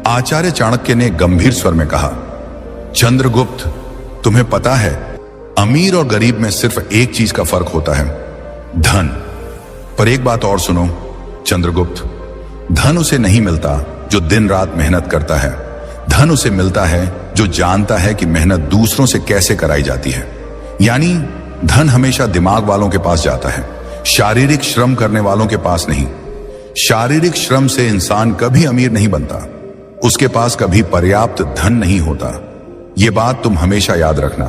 आचार्य चाणक्य ने गंभीर स्वर में कहा, चंद्रगुप्त, तुम्हें पता है अमीर और गरीब में सिर्फ एक चीज का फर्क होता है, धन। पर एक बात और सुनो चंद्रगुप्त, धन उसे नहीं मिलता जो दिन रात मेहनत करता है। धन उसे मिलता है जो जानता है कि मेहनत दूसरों से कैसे कराई जाती है। यानी धन हमेशा दिमाग वालों के पास जाता है, शारीरिक श्रम करने वालों के पास नहीं। शारीरिक श्रम से इंसान कभी अमीर नहीं बनता, उसके पास कभी पर्याप्त धन नहीं होता। यह बात तुम हमेशा याद रखना।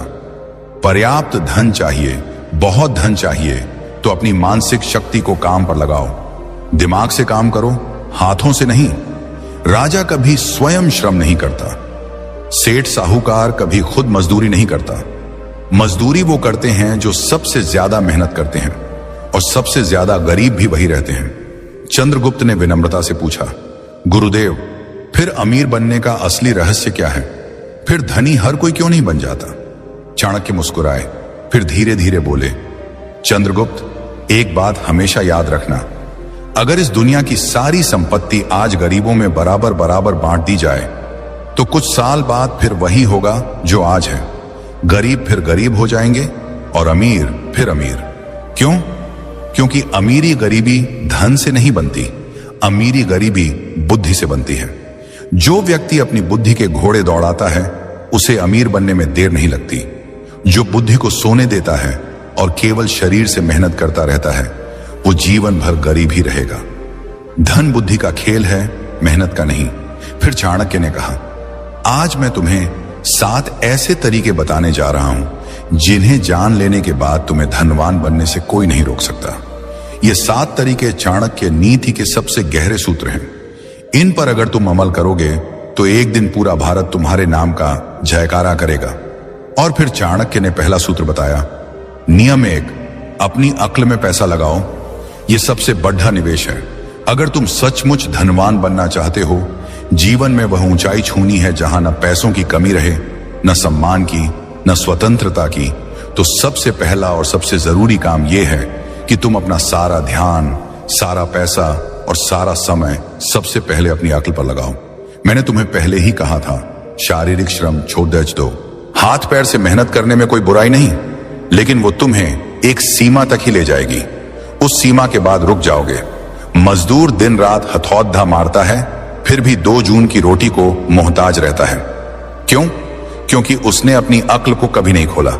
पर्याप्त धन चाहिए, बहुत धन चाहिए तो अपनी मानसिक शक्ति को काम पर लगाओ। दिमाग से काम करो, हाथों से नहीं। राजा कभी स्वयं श्रम नहीं करता, सेठ साहूकार कभी खुद मजदूरी नहीं करता। मजदूरी वो करते हैं जो सबसे ज्यादा मेहनत करते हैं, और सबसे ज्यादा गरीब भी वही रहते हैं। चंद्रगुप्त ने विनम्रता से पूछा, गुरुदेव, फिर अमीर बनने का असली रहस्य क्या है? फिर धनी हर कोई क्यों नहीं बन जाता? चाणक्य मुस्कुराए, फिर धीरे धीरे बोले, चंद्रगुप्त, एक बात हमेशा याद रखना, अगर इस दुनिया की सारी संपत्ति आज गरीबों में बराबर बराबर बांट दी जाए तो कुछ साल बाद फिर वही होगा जो आज है। गरीब फिर गरीब हो जाएंगे और अमीर फिर अमीर। क्यों? क्योंकि अमीरी गरीबी धन से नहीं बनती, अमीरी गरीबी बुद्धि से बनती है। जो व्यक्ति अपनी बुद्धि के घोड़े दौड़ाता है उसे अमीर बनने में देर नहीं लगती। जो बुद्धि को सोने देता है और केवल शरीर से मेहनत करता रहता है वो जीवन भर गरीब ही रहेगा। धन बुद्धि का खेल है, मेहनत का नहीं। फिर चाणक्य ने कहा, आज मैं तुम्हें 7 ऐसे तरीके बताने जा रहा हूं जिन्हें जान लेने के बाद तुम्हें धनवान बनने से कोई नहीं रोक सकता। ये 7 तरीके चाणक्य नीति के सबसे गहरे सूत्र हैं। इन पर अगर तुम अमल करोगे तो एक दिन पूरा भारत तुम्हारे नाम का जयकारा करेगा। और फिर चाणक्य ने पहला सूत्र बताया, नियम 1, अपनी अक्ल में पैसा लगाओ। यह सबसे बड़ा निवेश है। अगर तुम सचमुच धनवान बनना चाहते हो, जीवन में वह ऊंचाई छूनी है जहां न पैसों की कमी रहे, न सम्मान की, न स्वतंत्रता की, तो सबसे पहला और सबसे जरूरी काम यह है कि तुम अपना सारा ध्यान, सारा पैसा और सारा समय सबसे पहले अपनी अक्ल पर लगाओ। मैंने तुम्हें पहले ही कहा था, शारीरिक श्रम छोड़ दो। हाथ पैर से मेहनत करने में कोई बुराई नहीं, लेकिन वो तुम्हें एक सीमा तक ही ले जाएगी। उस सीमा के बाद रुक जाओगे। मजदूर दिन रात हथौड़ा मारता है, फिर भी 2 जून की रोटी को मोहताज रहता है। क्यों? क्योंकि उसने अपनी अक्ल को कभी नहीं खोला।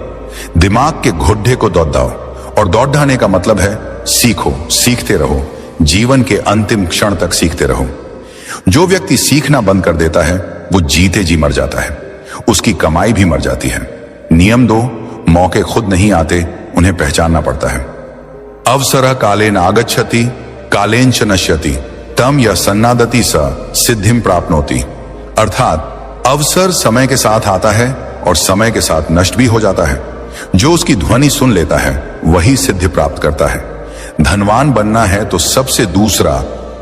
दिमाग के घुड्डे को दौड़ाओ, और दौड़ाने का मतलब है सीखो, सीखते रहो, जीवन के अंतिम क्षण तक सीखते रहो। जो व्यक्ति सीखना बंद कर देता है वो जीते जी मर जाता है, उसकी कमाई भी मर जाती है। नियम 2, मौके खुद नहीं आते, उन्हें पहचानना पड़ता है। अवसर कालेन आगच्छति कालेन च नश्यति तम या सन्नादति स सिद्धिम प्राप्नोति। अर्थात अवसर समय के साथ आता है और समय के साथ नष्ट भी हो जाता है। जो उसकी ध्वनि सुन लेता है वही सिद्धि प्राप्त करता है। धनवान बनना है तो सबसे दूसरा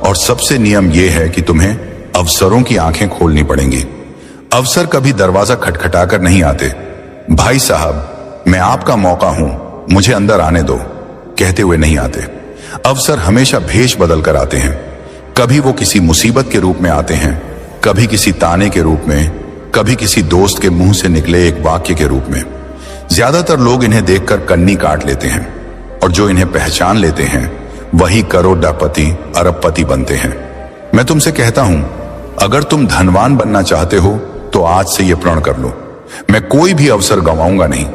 और सबसे नियम यह है कि तुम्हें अवसरों की आंखें खोलनी पड़ेंगी। अवसर कभी दरवाजा खटखटाकर नहीं आते। भाई साहब, मैं आपका मौका हूं, मुझे अंदर आने दो, कहते हुए नहीं आते। अवसर हमेशा भेष बदल कर आते हैं। कभी वो किसी मुसीबत के रूप में आते हैं, कभी किसी ताने के रूप में, कभी किसी दोस्त के मुंह से निकले एक वाक्य के रूप में। ज्यादातर लोग इन्हें देखकर कन्नी काट लेते हैं, और जो इन्हें पहचान लेते हैं वही करोड़पति, अरबपति बनते हैं। मैं तुमसे कहता हूं, अगर तुम धनवान बनना चाहते हो तो आज से यह प्रण कर लो, मैं कोई भी अवसर गंवाऊंगा नहीं।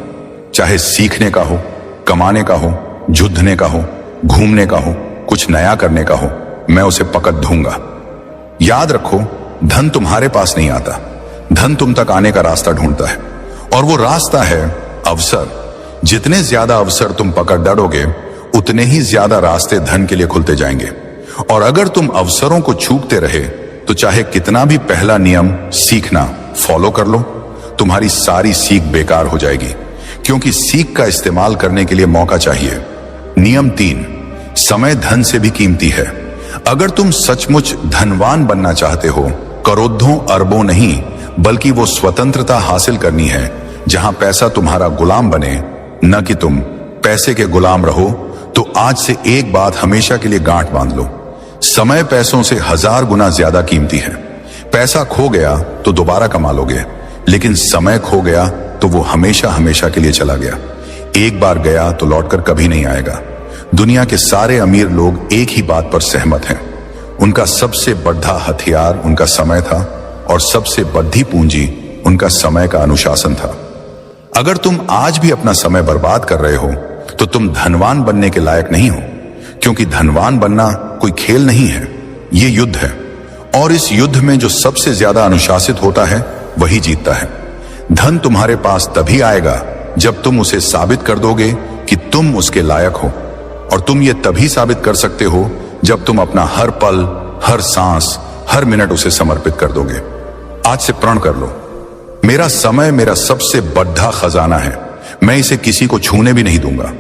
चाहे सीखने का हो, कमाने का हो, जुद्धने का हो, घूमने का हो, कुछ नया करने का हो, मैं उसे पकड़ दूंगा। याद रखो, धन तुम्हारे पास नहीं आता, धन तुम तक आने का रास्ता ढूंढता है, और वो रास्ता है अवसर। जितने ज्यादा अवसर तुम पकड़ डरोगे उतने ही ज्यादा रास्ते धन के लिए खुलते जाएंगे। और अगर तुम अवसरों को चूकते रहे तो चाहे कितना भी पहला नियम सीखना फॉलो कर लो, तुम्हारी सारी सीख बेकार हो जाएगी, क्योंकि सीख का इस्तेमाल करने के लिए मौका चाहिए। नियम 3, समय धन से भी कीमती है। अगर तुम सचमुच धनवान बनना चाहते हो, करोड़ों अरबों नहीं बल्कि वो स्वतंत्रता हासिल करनी है जहां पैसा तुम्हारा गुलाम बने, न कि तुम पैसे के गुलाम रहो, तो आज से एक बात हमेशा के लिए गांठ बांध लो, समय पैसों से 1000 गुना ज्यादा कीमती है। पैसा खो गया तो दोबारा कमा लोगे, लेकिन समय खो गया तो वो हमेशा हमेशा के लिए चला गया। एक बार गया तो लौटकर कभी नहीं आएगा। दुनिया के सारे अमीर लोग एक ही बात पर सहमत हैं। उनका सबसे बड़ा हथियार उनका समय था और सबसे बड़ी पूंजी उनका समय का अनुशासन था। अगर तुम आज भी अपना समय बर्बाद कर रहे हो तो तुम धनवान बनने के लायक नहीं हो, क्योंकि धनवान बनना कोई खेल नहीं है, ये युद्ध है। और इस युद्ध में जो सबसे ज्यादा अनुशासित होता है वही जीतता है। धन तुम्हारे पास तभी आएगा जब तुम उसे साबित कर दोगे कि तुम उसके लायक हो, और तुम ये तभी साबित कर सकते हो जब तुम अपना हर पल, हर सांस, हर मिनट उसे समर्पित कर दोगे। आज से प्रण कर लो, मेरा समय मेरा सबसे बड़ा खजाना है, मैं इसे किसी को छूने भी नहीं दूंगा।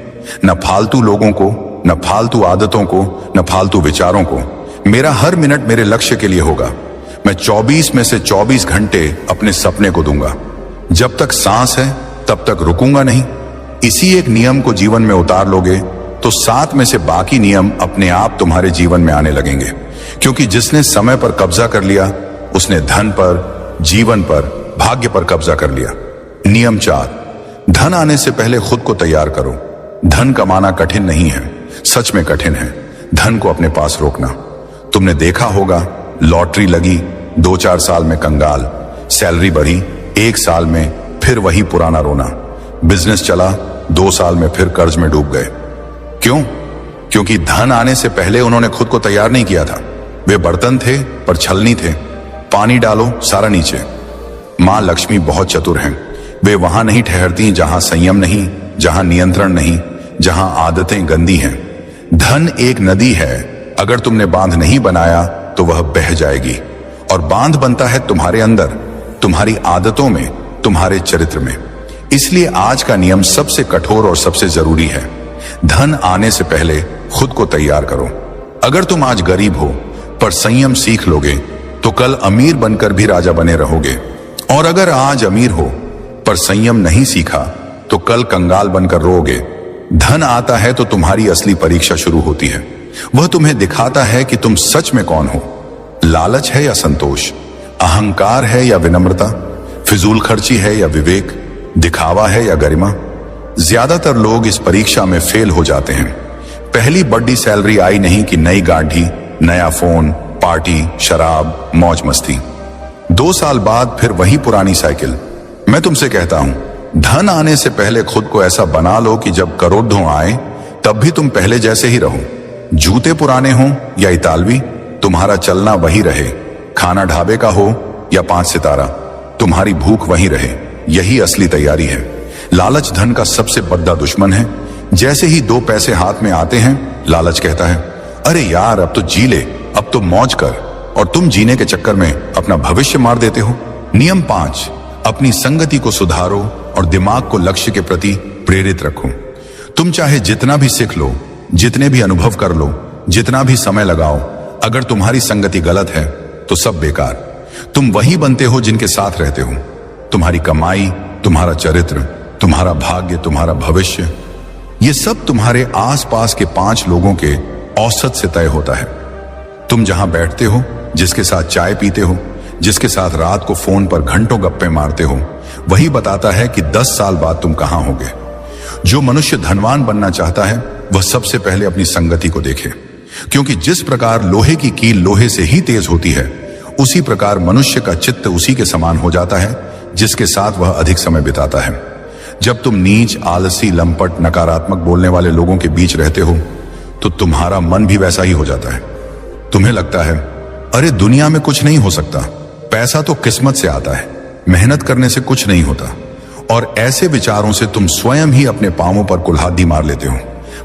न फालतू लोगों को, न फालतू आदतों को, न फालतू विचारों को। मेरा हर मिनट मेरे लक्ष्य के लिए होगा। मैं 24 में से 24 घंटे अपने सपने को दूंगा। जब तक सांस है तब तक रुकूंगा नहीं। इसी एक नियम को जीवन में उतार लोगे तो 7 में से बाकी नियम अपने आप तुम्हारे जीवन में आने लगेंगे, क्योंकि जिसने समय पर कब्जा कर लिया उसने धन पर, जीवन पर, भाग्य पर कब्जा कर लिया। नियम 4, धन आने से पहले खुद को तैयार करो। धन कमाना कठिन नहीं है, सच में कठिन है धन को अपने पास रोकना। तुमने देखा होगा, लॉटरी लगी, 2-4 साल में कंगाल, सैलरी बढ़ी, 1 साल में फिर वही पुराना रोना, बिजनेस चला, 2 साल में फिर कर्ज में डूब गए। क्यों? क्योंकि धन आने से पहले उन्होंने खुद को तैयार नहीं किया था। वे बर्तन थे पर छलनी थे। पानी डालो सारा नीचे। मां लक्ष्मी बहुत चतुर हैं। वे वहां नहीं ठहरती जहां संयम नहीं, जहां नियंत्रण नहीं, जहां आदतें गंदी हैं। धन एक नदी है, अगर तुमने बांध नहीं बनाया तो वह बह जाएगी। और बांध बनता है तुम्हारे अंदर, तुम्हारी आदतों में, तुम्हारे चरित्र में। इसलिए आज का नियम सबसे कठोर और सबसे जरूरी है। धन आने से पहले खुद को तैयार करो। अगर तुम आज गरीब हो पर संयम सीख लोगे तो कल अमीर बनकर भी राजा बने रहोगे। और अगर आज अमीर हो पर संयम नहीं सीखा तो कल कंगाल बनकर रोओगे। धन आता है तो तुम्हारी असली परीक्षा शुरू होती है। वह तुम्हें दिखाता है कि तुम सच में कौन हो। लालच है या संतोष, अहंकार है या विनम्रता, फिजूल खर्ची है या विवेक, दिखावा है या गरिमा। ज्यादातर लोग इस परीक्षा में फेल हो जाते हैं। पहली बड़ी सैलरी आई नहीं कि नई गाड़ी, नया फोन, पार्टी, शराब, मौज मस्ती। 2 साल बाद फिर वही पुरानी साइकिल। मैं तुमसे कहता हूं, धन आने से पहले खुद को ऐसा बना लो कि जब करोड़ों आए तब भी तुम पहले जैसे ही रहो। जूते पुराने हों या इतालवी, तुम्हारा चलना वही रहे। खाना ढाबे का हो या 5 सितारा, तुम्हारी भूख वही रहे। यही असली तैयारी है। लालच धन का सबसे बड़ा दुश्मन है। जैसे ही 2 पैसे हाथ में आते हैं, लालच कहता है, अरे यार अब तो जी ले, अब तो मौज कर। और तुम जीने के चक्कर में अपना भविष्य मार देते हो। नियम 5, अपनी संगति को सुधारो और दिमाग को लक्ष्य के प्रति प्रेरित रखो। तुम चाहे जितना भी सीख लो, जितने भी अनुभव कर लो, जितना भी समय लगाओ, अगर तुम्हारी संगति गलत है तो सब बेकार। तुम वही बनते हो जिनके साथ रहते हो। तुम्हारी कमाई, तुम्हारा चरित्र, तुम्हारा भाग्य, तुम्हारा भविष्य, ये सब तुम्हारे आसपास के 5 लोगों के औसत से तय होता है। तुम जहां बैठते हो, जिसके साथ चाय पीते हो, जिसके साथ रात को फोन पर घंटों गप्पे मारते हो, वही बताता है कि 10 साल बाद तुम कहां होगे। जो मनुष्य धनवान बनना चाहता है वह सबसे पहले अपनी संगति को देखे, क्योंकि जिस प्रकार लोहे की कील लोहे से ही तेज होती है, उसी प्रकार मनुष्य का चित्त उसी के समान हो जाता है जिसके साथ वह अधिक समय बिताता है। जब तुम नीच, आलसी, लंपट, नकारात्मक बोलने वाले लोगों के बीच रहते हो तो तुम्हारा मन भी वैसा ही हो जाता है। तुम्हें लगता है, अरे दुनिया में कुछ नहीं हो सकता, पैसा तो किस्मत से आता है, मेहनत करने से कुछ नहीं होता। और ऐसे विचारों से तुम स्वयं ही अपने पांवों पर कुल्हाड़ी मार लेते हो।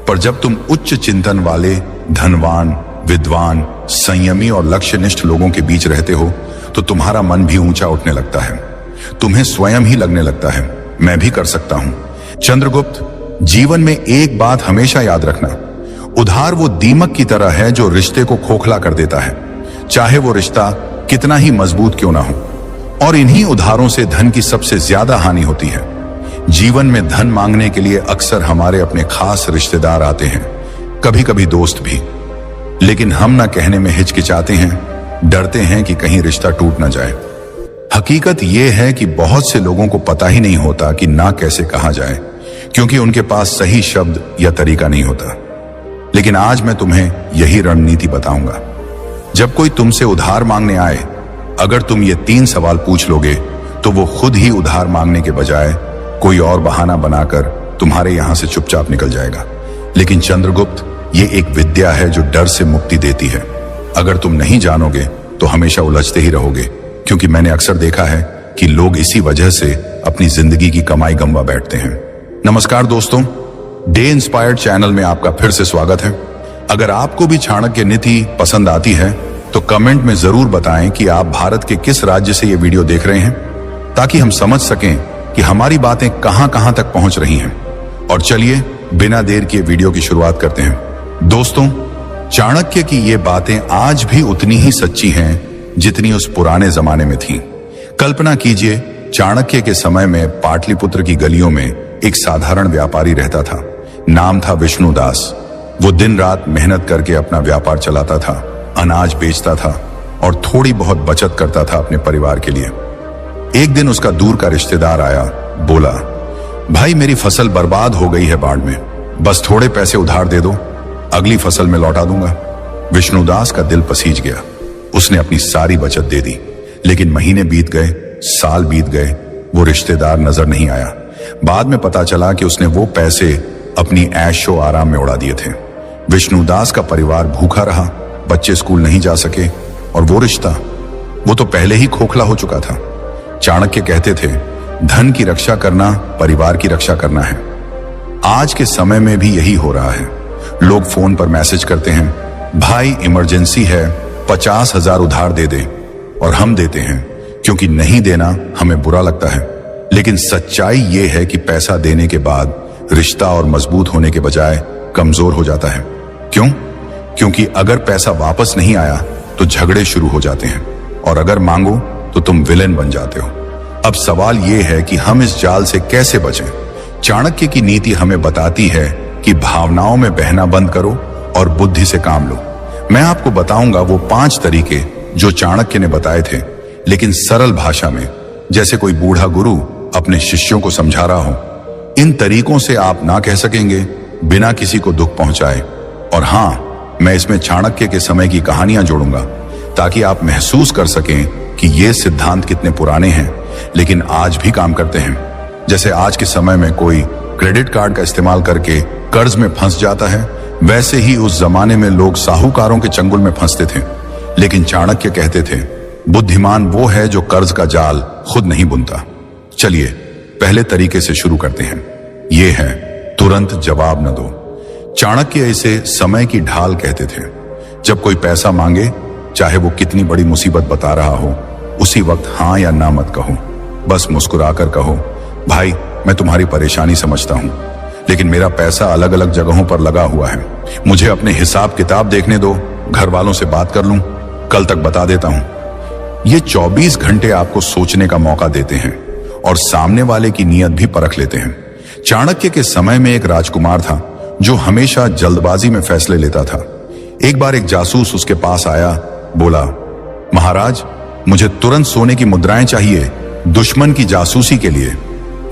पर जब तुम उच्च चिंतन वाले, धनवान, विद्वान, संयमी और लक्ष्यनिष्ठ लोगों के बीच रहते हो तो तुम्हारा मन भी ऊंचा उठने लगता है। तुम्हें स्वयं ही लगने लगता है, मैं भी कर सकता हूं। चंद्रगुप्त, जीवन में एक बात हमेशा याद रखना, उधार वो दीमक की तरह है जो रिश्ते को खोखला कर देता है, चाहे वो रिश्ता कितना ही मजबूत क्यों ना हो। और इन्हीं उधारों से धन की सबसे ज्यादा हानि होती है। जीवन में धन मांगने के लिए अक्सर हमारे अपने खास रिश्तेदार आते हैं, कभी कभी दोस्त भी, लेकिन हम ना कहने में हिचकिचाते हैं, डरते हैं कि कहीं रिश्ता टूट ना जाए। हकीकत यह है कि बहुत से लोगों को पता ही नहीं होता कि ना कैसे कहा जाए, क्योंकि उनके पास सही शब्द या तरीका नहीं होता। लेकिन आज मैं तुम्हें यही रणनीति बताऊंगा। जब कोई तुमसे उधार मांगने आए, अगर तुम ये 3 सवाल पूछ लोगे तो वो खुद ही उधार मांगने के बजाय कोई और बहाना बनाकर तुम्हारे यहां से चुपचाप निकल जाएगा। लेकिन चंद्रगुप्त, ये एक विद्या है जो डर से मुक्ति देती है। अगर तुम नहीं जानोगे तो हमेशा उलझते ही रहोगे, क्योंकि मैंने अक्सर देखा है कि लोग इसी वजह से अपनी जिंदगी की कमाई गंवा बैठते हैं। नमस्कार दोस्तों, डे इंस्पायर्ड चैनल में आपका फिर से स्वागत है। अगर आपको भी चाणक्य नीति पसंद आती है तो कमेंट में जरूर बताएं कि आप भारत के किस राज्य से ये वीडियो देख रहे हैं, ताकि हम समझ सकें कि हमारी बातें कहां कहां तक पहुंच रही हैं। और चलिए बिना देर किए वीडियो की शुरुआत करते हैं। दोस्तों, चाणक्य की ये बातें आज भी उतनी ही सच्ची हैं जितनी उस पुराने जमाने में थीं। कल्पना कीजिए, चाणक्य के समय में पाटलिपुत्र की गलियों में एक साधारण व्यापारी रहता था। नाम था विष्णुदास। वो दिन रात मेहनत करके अपना व्यापार चलाता था, अनाज बेचता था और थोड़ी बहुत बचत करता था अपने परिवार के लिए। एक दिन उसका दूर का रिश्तेदार आया, बोला, भाई मेरी फसल बर्बाद हो गई है बाढ़ में, बस थोड़े पैसे उधार दे दो, अगली फसल में लौटा दूंगा। विष्णुदास का दिल पसीज गया। उसने अपनी सारी बचत दे दी। लेकिन महीने बीत गए, साल बीत गए, वो रिश्तेदार नजर नहीं आया। बाद में पता चला कि उसने वो पैसे अपनी ऐशो आराम में उड़ा दिए थे। विष्णुदास का परिवार भूखा रहा, बच्चे स्कूल नहीं जा सके और वो रिश्ता, वो तो पहले ही खोखला हो चुका था। चाणक्य कहते थे, धन की रक्षा करना परिवार की रक्षा करना है। आज के समय में भी यही हो रहा है। लोग फोन पर मैसेज करते हैं, भाई इमरजेंसी है, 50,000 उधार दे दे, और हम देते हैं क्योंकि नहीं देना हमें बुरा लगता है। लेकिन सच्चाई ये है कि पैसा देने के बाद रिश्ता और मजबूत होने के बजाय कमजोर हो जाता है। क्यों? क्योंकि अगर पैसा वापस नहीं आया तो झगड़े शुरू हो जाते हैं, और अगर मांगो तो तुम विलेन बन जाते हो। अब सवाल यह है कि हम इस जाल से कैसे बचें। चाणक्य की नीति हमें बताती है कि भावनाओं में बहना बंद करो और बुद्धि से काम लो। मैं आपको बताऊंगा वो 5 तरीके जो चाणक्य ने बताए थे, लेकिन सरल भाषा में, जैसे कोई बूढ़ा गुरु अपने शिष्यों को समझा रहा हो। इन तरीकों से आप ना कह सकेंगे बिना किसी को दुख पहुंचाए। और हां, मैं इसमें चाणक्य के समय की कहानियां जोड़ूंगा, ताकि आप महसूस कर सकें कि ये सिद्धांत कितने पुराने हैं लेकिन आज भी काम करते हैं। जैसे आज के समय में कोई क्रेडिट कार्ड का इस्तेमाल करके कर्ज में फंस जाता है, वैसे ही उस जमाने में लोग साहूकारों के चंगुल में फंसते थे। लेकिन चाणक्य कहते थे, बुद्धिमान वो है जो कर्ज का जाल खुद नहीं बुनता। चलिए पहले तरीके से शुरू करते हैं। ये है, तुरंत जवाब न दो। चाणक्य इसे समय की ढाल कहते थे। जब कोई पैसा मांगे, चाहे वो कितनी बड़ी मुसीबत बता रहा हो, उसी वक्त हाँ या ना मत कहो। बस मुस्कुराकर कहो, भाई मैं तुम्हारी परेशानी समझता हूं, लेकिन मेरा पैसा अलग अलग जगहों पर लगा हुआ है, मुझे अपने हिसाब किताब देखने दो, घर वालों से बात कर लूं, कल तक बता देता हूं। ये 24 घंटे आपको सोचने का मौका देते हैं और सामने वाले की नीयत भी परख लेते हैं। चाणक्य के समय में एक राजकुमार था जो हमेशा जल्दबाजी में फैसले लेता था। एक बार एक जासूस उसके पास आया, बोला, महाराज मुझे तुरंत सोने की मुद्राएं चाहिए, दुश्मन की जासूसी के लिए।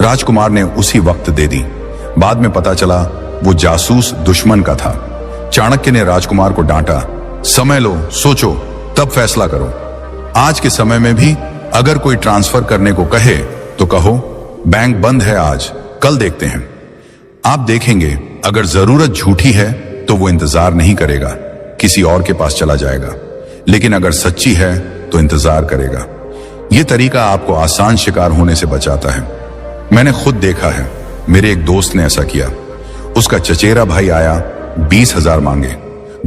राजकुमार ने उसी वक्त दे दी। बाद में पता चला वो जासूस दुश्मन का था। चाणक्य ने राजकुमार को डांटा, समय लो, सोचो, तब फैसला करो। आज के समय में भी अगर कोई ट्रांसफर करने को कहे तो कहो, बैंक बंद है आज, कल देखते हैं। आप देखेंगे अगर जरूरत झूठी है तो वो इंतजार नहीं करेगा, किसी और के पास चला जाएगा। लेकिन अगर सच्ची है तो इंतजार करेगा। यह तरीका आपको आसान शिकार होने से बचाता है। मैंने खुद देखा है, मेरे एक दोस्त ने ऐसा किया। उसका चचेरा भाई आया, 20,000 मांगे।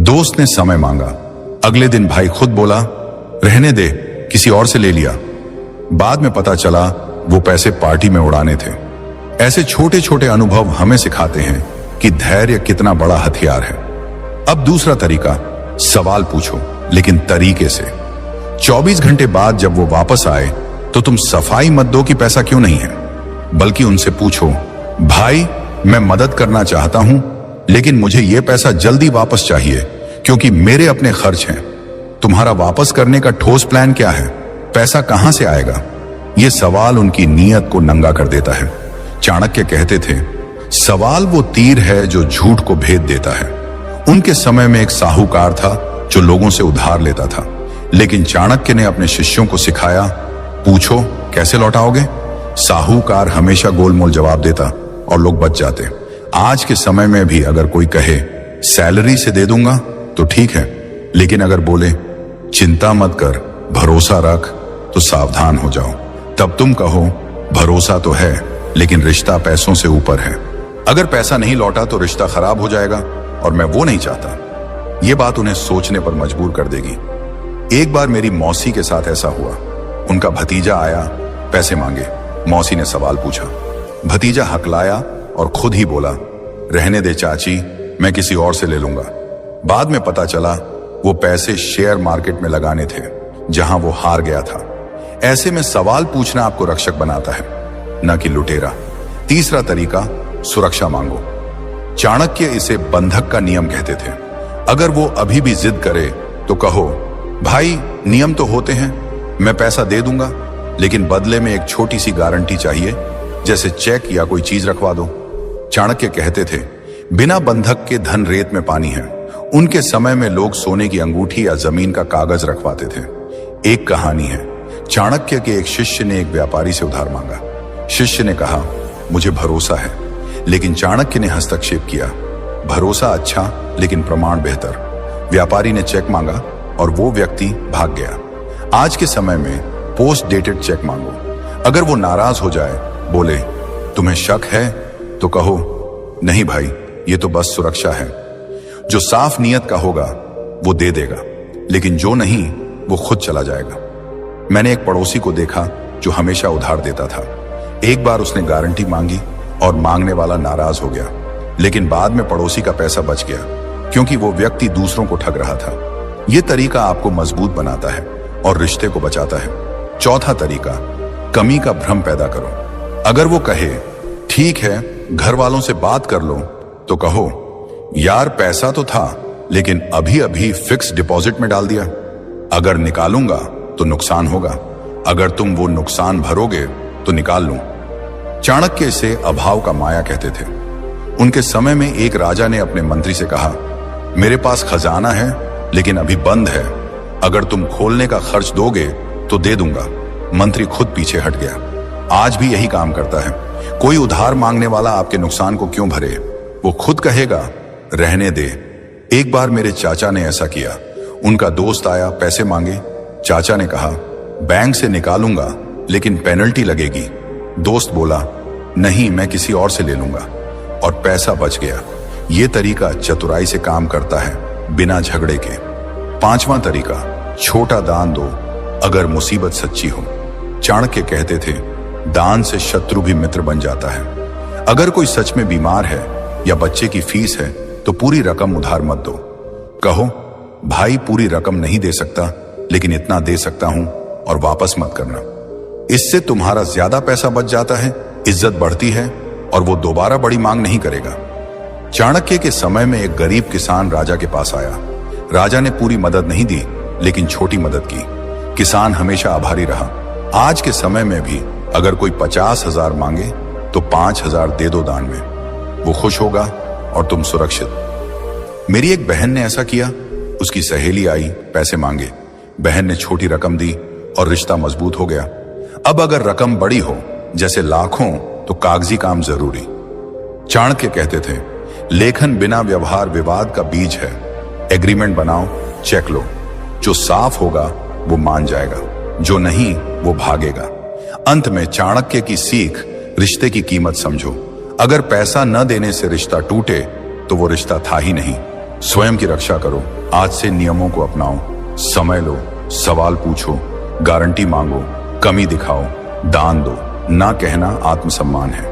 दोस्त ने समय मांगा। अगले दिन भाई खुद बोला, रहने दे, किसी और से ले लिया। बाद में पता चला वो पैसे पार्टी में उड़ाने थे। ऐसे छोटे छोटे अनुभव हमें सिखाते हैं कि धैर्य कितना बड़ा हथियार है। अब दूसरा तरीका, सवाल पूछो लेकिन तरीके से। 24 घंटे बाद जब वो वापस आए तो तुम सफाई मत दो कि पैसा क्यों नहीं है, बल्कि उनसे पूछो, भाई मैं मदद करना चाहता हूं लेकिन मुझे यह पैसा जल्दी वापस चाहिए क्योंकि मेरे अपने खर्च हैं। तुम्हारा वापस करने का ठोस प्लान क्या है? पैसा कहां से आएगा? यह सवाल उनकी नीयत को नंगा कर देता है। चाणक्य कहते थे, सवाल वो तीर है जो झूठ को भेद देता है। उनके समय में एक साहूकार था जो लोगों से उधार लेता था, लेकिन चाणक्य ने अपने शिष्यों को सिखाया, पूछो कैसे लौटाओगे? साहूकार हमेशा गोलमोल जवाब देता और लोग बच जाते। आज के समय में भी अगर कोई कहे सैलरी से दे दूंगा तो ठीक है, लेकिन अगर बोले चिंता मत कर, भरोसा रख, तो सावधान हो जाओ। तब तुम कहो भरोसा तो है, लेकिन रिश्ता पैसों से ऊपर है। अगर पैसा नहीं लौटा तो रिश्ता खराब हो जाएगा, और मैं वो नहीं चाहता। ये बात उन्हें सोचने पर मजबूर कर देगी। एक बार मेरी मौसी के साथ ऐसा हुआ। उनका भतीजा आया, पैसे मांगे। मौसी ने सवाल पूछा। भतीजा हकलाया और खुद ही बोला, रहने दे चाची, मैं किसी और से ले लूंगा। बाद में पता चला वो पैसे शेयर मार्केट में लगाने थे, जहां वो हार गया था। ऐसे में सवाल पूछना आपको रक्षक बनाता है, न कि लुटेरा। तीसरा तरीका, सुरक्षा मांगो। चाणक्य इसे बंधक का नियम कहते थे। अगर वो अभी भी जिद करे तो कहो, भाई नियम तो होते हैं, मैं पैसा दे दूंगा, लेकिन बदले में एक छोटी सी गारंटी चाहिए, जैसे चेक या कोई चीज रखवा दो। चाणक्य कहते थे, बिना बंधक के धन रेत में पानी है। उनके समय में लोग सोने की अंगूठी या जमीन का कागज रखवाते थे। एक कहानी है, चाणक्य के एक शिष्य ने एक व्यापारी से उधार मांगा। शिष्य ने कहा, मुझे भरोसा है, लेकिन चाणक्य ने हस्तक्षेप किया, भरोसा अच्छा लेकिन प्रमाण बेहतर। व्यापारी ने चेक मांगा और वो व्यक्ति भाग गया। आज के समय में पोस्ट डेटेड चेक मांगो। अगर वो नाराज हो जाए, बोले तुम्हें शक है, तो कहो नहीं भाई, ये तो बस सुरक्षा है। जो साफ नियत का होगा वो दे देगा, लेकिन जो नहीं वो खुद चला जाएगा। मैंने एक पड़ोसी को देखा जो हमेशा उधार देता था। एक बार उसने गारंटी मांगी और मांगने वाला नाराज हो गया, लेकिन बाद में पड़ोसी का पैसा बच गया, क्योंकि वो व्यक्ति दूसरों को ठग रहा था। यह तरीका आपको मजबूत बनाता है और रिश्ते को बचाता है। चौथा तरीका, कमी का भ्रम पैदा करो। अगर वो कहे ठीक है, घर वालों से बात कर लो, तो कहो यार पैसा तो था, लेकिन अभी अभी फिक्स डिपॉजिट में डाल दिया। अगर निकालूंगा तो नुकसान होगा, अगर तुम वो नुकसान भरोगे तो निकाल लूं। चाणक्य इसे अभाव का माया कहते थे। उनके समय में एक राजा ने अपने मंत्री से कहा, मेरे पास खजाना है लेकिन अभी बंद है, अगर तुम खोलने का खर्च दोगे तो दे दूंगा। मंत्री खुद पीछे हट गया। आज भी यही काम करता है। कोई उधार मांगने वाला आपके नुकसान को क्यों भरे? वो खुद कहेगा रहने दे। एक बार मेरे चाचा ने ऐसा किया। उनका दोस्त आया, पैसे मांगे। चाचा ने कहा बैंक से निकालूंगा लेकिन पेनल्टी लगेगी। दोस्त बोला नहीं, मैं किसी और से ले लूंगा, और पैसा बच गया। ये तरीका चतुराई से काम करता है, बिना झगड़े के। पांचवा तरीका, छोटा दान दो अगर मुसीबत सच्ची हो। चाणक्य कहते थे, दान से शत्रु भी मित्र बन जाता है। अगर कोई सच में बीमार है या बच्चे की फीस है तो पूरी रकम उधार मत दो। कहो भाई पूरी रकम नहीं दे सकता, लेकिन इतना दे सकता हूं और वापस मत करना। इससे तुम्हारा ज्यादा पैसा बच जाता है, इज्जत बढ़ती है और वो दोबारा बड़ी मांग नहीं करेगा। चाणक्य के समय में एक गरीब किसान राजा के पास आया। राजा ने पूरी मदद नहीं दी, लेकिन छोटी मदद की। किसान हमेशा आभारी रहा। आज के समय में भी अगर कोई 50,000 मांगे तो 5,000 दे दो दान में। वो खुश होगा और तुम सुरक्षित। मेरी एक बहन ने ऐसा किया। उसकी सहेली आई, पैसे मांगे। बहन ने छोटी रकम दी और रिश्ता मजबूत हो गया। अब अगर रकम बड़ी हो, जैसे लाखों, तो कागजी काम जरूरी। चाणक्य कहते थे, लेखन बिना व्यवहार विवाद का बीज है। एग्रीमेंट बनाओ, चेक लो। जो साफ होगा वो मान जाएगा, जो नहीं वो भागेगा। अंत में चाणक्य की सीख, रिश्ते की कीमत समझो। अगर पैसा न देने से रिश्ता टूटे तो वो रिश्ता था ही नहीं। स्वयं की रक्षा करो। आज से नियमों को अपनाओ। समय लो, सवाल पूछो, गारंटी मांगो, कमी दिखाओ, दान दो। ना कहना आत्मसम्मान है।